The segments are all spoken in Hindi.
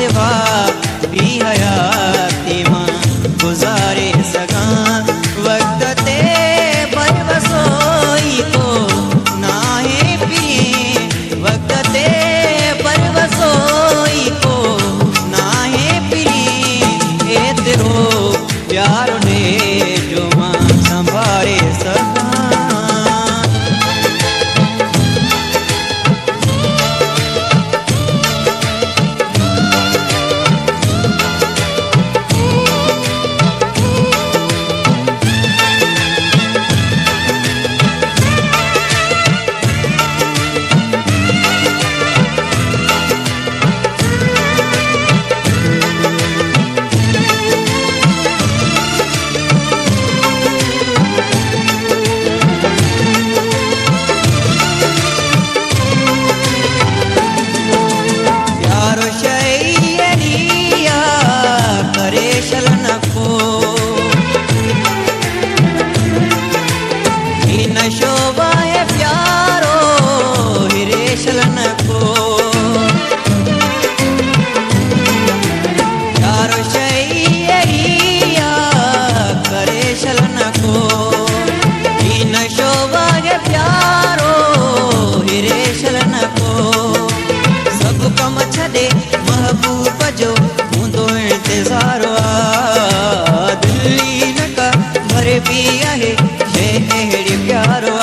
सिवा भी हयाती मां गुजारे सगा वक्त ते परवसोई को नाहे पिए वक्त ते परवसोई को नाहे पिए एतरो प्यार ने जो मां संभारे सगा शोभा है प्यारो हिरेशलन को प्यारो शैया करेशलन को न शोभा है प्यारो हिरेशलन को सब कम छदे महबूब जो हूंदो इंतज़ारो दिल्ली न का भरे भी आहे अहिड़ी प्यारो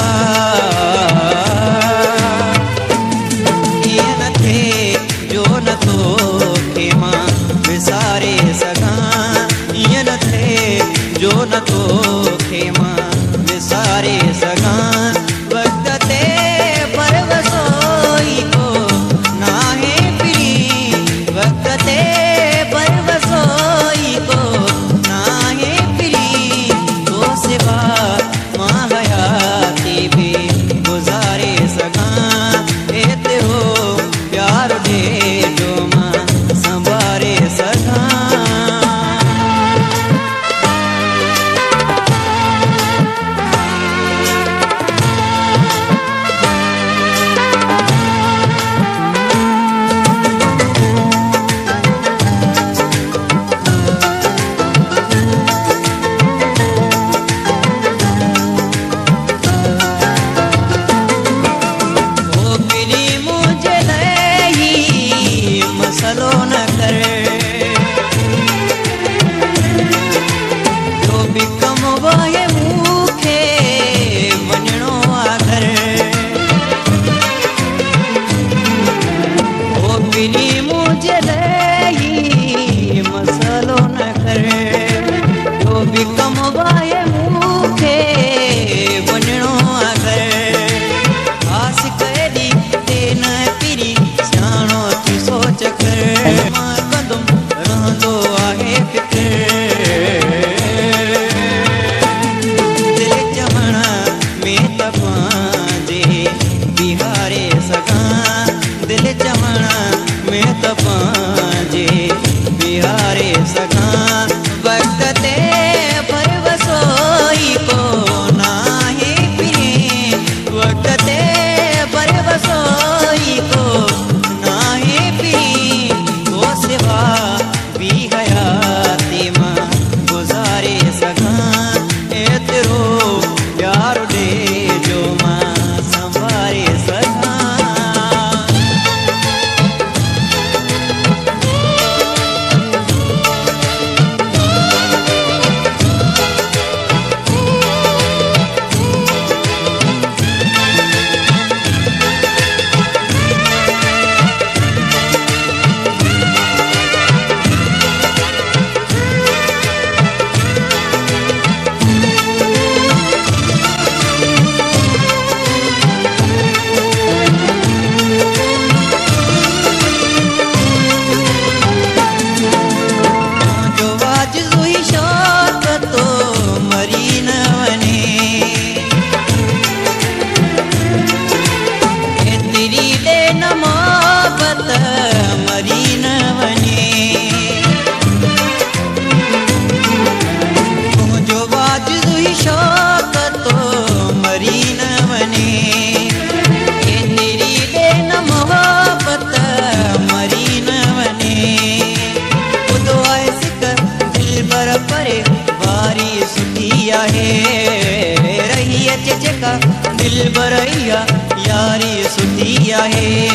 ईअं न थिए जो न तोखे मां विसारे सघां ईअं न थिए जो न तोखे मां विसारे सघां वक्त ते परवसोई को नाहे पिरी वक्त ते परवसोई को नाहे पिरी तो सिवा भी गुजारे सगा एतरो प्यार दे जो मां संभारे सगा मसलो न कर जो भी कम वाहे मूंखे वञणो आ घर ओ बिनी मुझे लही मसलो न कर जो भी कम वाहे मूंखे वञणो आ घर आस कदी ते न पिरी सियाणो थी सोच कर दिल बरैया यारी सुठी आहे।